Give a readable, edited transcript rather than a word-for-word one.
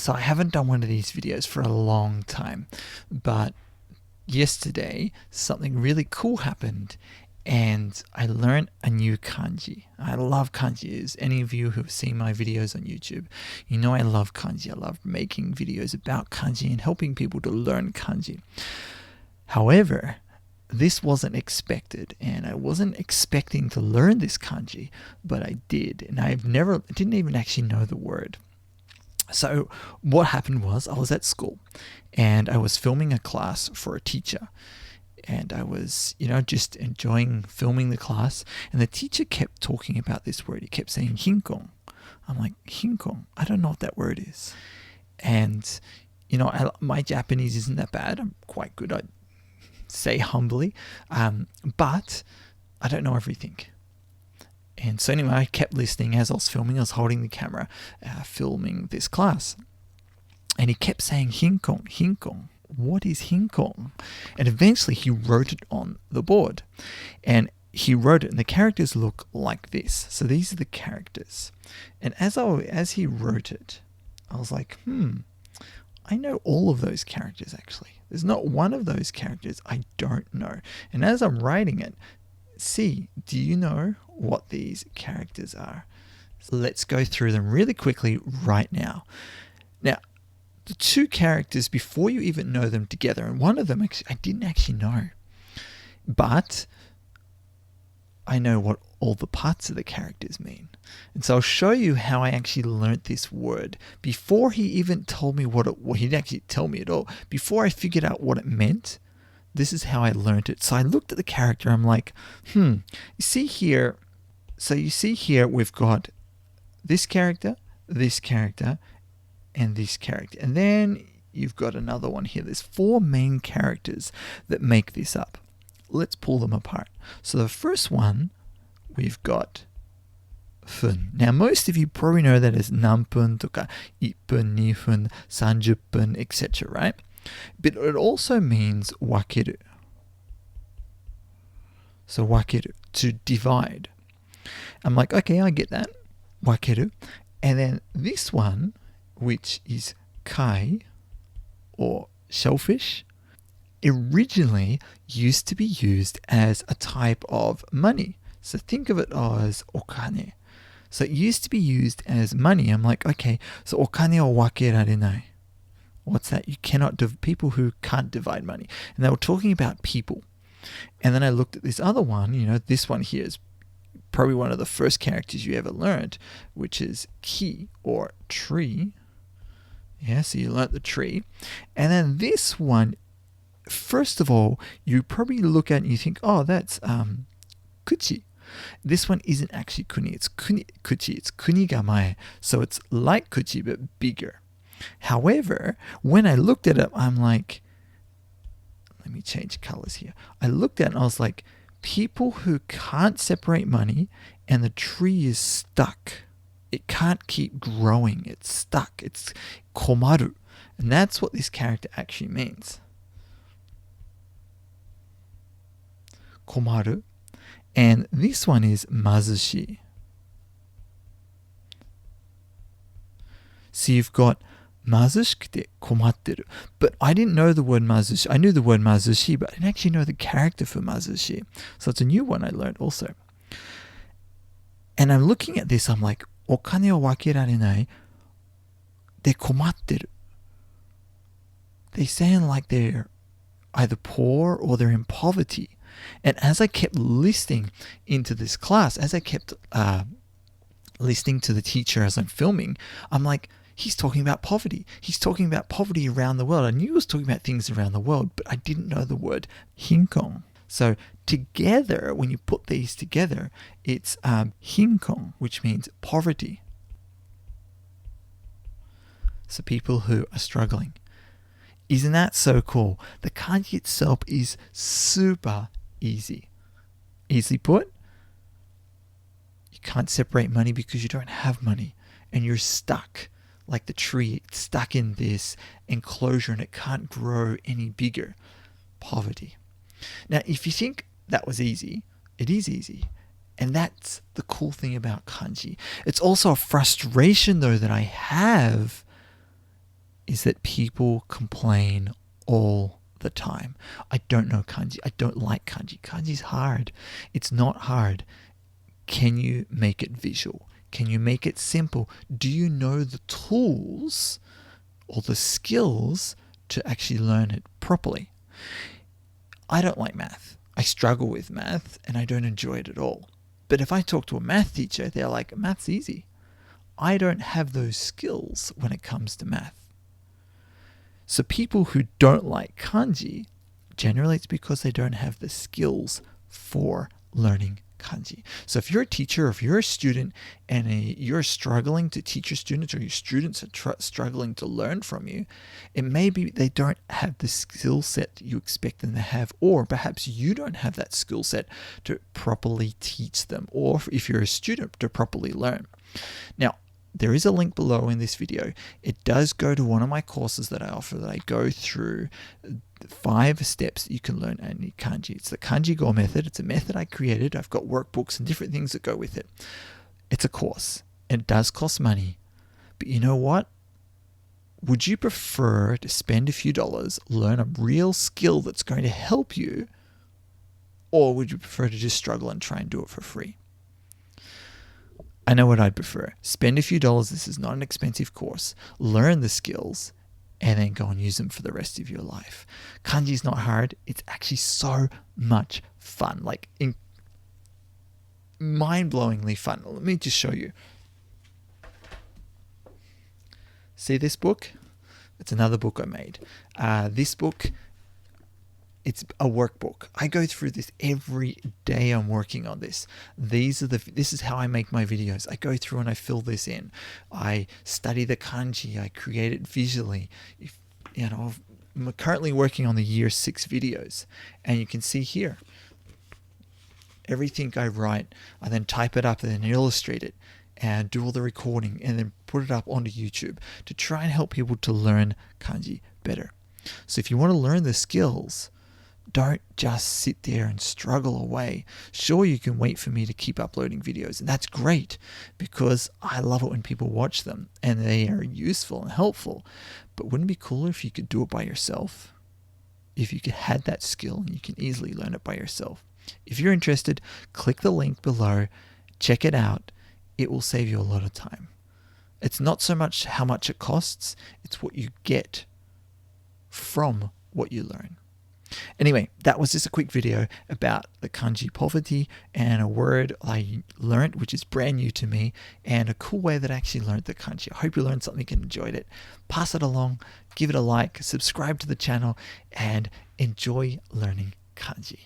So I haven't done one of these videos for a long time, but yesterday something really cool happened and I learned a new kanji. I love kanji. As any of you who have seen my videos on YouTube, you know I love kanji. I love making videos about kanji and helping people to learn kanji. However, this wasn't expected, and I wasn't expecting to learn this kanji, but I did, and didn't even actually know the word. So what happened was I was at school and I was filming a class for a teacher, and I was, just enjoying filming the class, and the teacher kept talking about this word. He kept saying hinkong. I'm like, hinkong? I don't know what that word is. And, my Japanese isn't that bad. I'm quite good, I'd say humbly, but I don't know everything. And so anyway, I kept listening as I was filming. I was holding the camera, filming this class. And he kept saying, hinkong, hinkong. What is hinkong? And eventually he wrote it on the board. And he wrote it, and the characters look like this. So these are the characters. And as he wrote it, I was like, I know all of those characters actually. There's not one of those characters I don't know. And as I'm writing it, do you know what these characters are? So let's go through them really quickly right now. Now, the two characters, before you even know them together, and one of them I didn't actually know, but I know what all the parts of the characters mean. And so I'll show you how I actually learnt this word before he even told me he didn't actually tell me at all. Before I figured out what it meant, this is how I learnt it. So I looked at the character, I'm like, you see here we've got this character, and this character. And then you've got another one here. There's 4 main characters that make this up. Let's pull them apart. So the first one, we've got fun. Now most of you probably know that as nanpun, toka, 1分, 2分, 30分, etc., right? But it also means wakeru. So wakeru, to divide. I'm like, okay, I get that. Wakeru. And then this one, which is kai, or shellfish, originally used to be used as a type of money. So think of it as okane. So it used to be used as money. I'm like, okay, so okane o wakerarenai. What's that? You cannot people who can't divide money. And they were talking about people. And then I looked at this other one, this one here is probably one of the first characters you ever learned, which is ki, or tree. Yeah, so you learnt the tree. And then this one, first of all, you probably look at it and you think, oh, that's kuchi. This one isn't actually kuni, it's kuchi, it's kunigamae. So it's like kuchi, but bigger. However, when I looked at it, I'm like, let me change colors here. I looked at it and I was like, people who can't separate money and the tree is stuck. It can't keep growing. It's stuck. It's komaru. And that's what this character actually means. Komaru. And this one is mazushi. So you've got mazushikute komatteru. But I didn't know the word mazushi. I knew the word mazushi, but I didn't actually know the character for mazushi. So it's a new one I learned also. And I'm looking at this, I'm like, お金を分けられないで困ってる. They sound like they're either poor or they're in poverty. And as I kept listening into this class, as I kept listening to the teacher as I'm filming, I'm like, he's talking about poverty. He's talking about poverty around the world. I knew he was talking about things around the world, but I didn't know the word hinkong. So together, when you put these together, it's hinkong, which means poverty. So people who are struggling. Isn't that so cool? The kanji itself is super easy. Easily put, you can't separate money because you don't have money and you're stuck. Like the tree, it's stuck in this enclosure and it can't grow any bigger. Poverty. Now, if you think that was easy, it is easy. And that's the cool thing about kanji. It's also a frustration, though, that I have is that people complain all the time. I don't know kanji. I don't like kanji. Kanji's hard. It's not hard. Can you make it visual? Can you make it simple? Do you know the tools or the skills to actually learn it properly? I don't like math. I struggle with math and I don't enjoy it at all. But if I talk to a math teacher, they're like, math's easy. I don't have those skills when it comes to math. So people who don't like kanji, generally it's because they don't have the skills for learning kanji. So if you're a teacher, or if you're a student and you're struggling to teach your students, or your students are struggling to learn from you, it may be they don't have the skill set you expect them to have, or perhaps you don't have that skill set to properly teach them, or if you're a student, to properly learn. Now, there is a link below in this video. It does go to one of my courses that I offer, that I go through 5 steps you can learn any kanji. It's the Kanji Go method. It's a method I created. I've got workbooks and different things that go with it. It's a course. It does cost money. But you know what? Would you prefer to spend a few dollars, learn a real skill that's going to help you, or would you prefer to just struggle and try and do it for free? I know what I'd prefer. Spend a few dollars. This is not an expensive course. Learn the skills and then go and use them for the rest of your life. Kanji is not hard. It's actually so much fun, like mind-blowingly fun. Let me just show you. See this book? It's another book I made. This book, it's a workbook. I go through this every day I'm working on this. This is how I make my videos. I go through and I fill this in. I study the kanji. I create it visually. I'm currently working on the year 6 videos, and you can see here everything I write. I then type it up and then illustrate it and do all the recording and then put it up onto YouTube to try and help people to learn kanji better. So if you want to learn the skills, don't just sit there and struggle away. Sure, you can wait for me to keep uploading videos, and that's great because I love it when people watch them and they are useful and helpful. But wouldn't it be cooler if you could do it by yourself? If you could had that skill and you can easily learn it by yourself. If you're interested, click the link below, check it out. It will save you a lot of time. It's not so much how much it costs, it's what you get from what you learn. Anyway, that was just a quick video about the kanji poverty and a word I learned, which is brand new to me, and a cool way that I actually learned the kanji. I hope you learned something and enjoyed it. Pass it along, give it a like, subscribe to the channel, and enjoy learning kanji.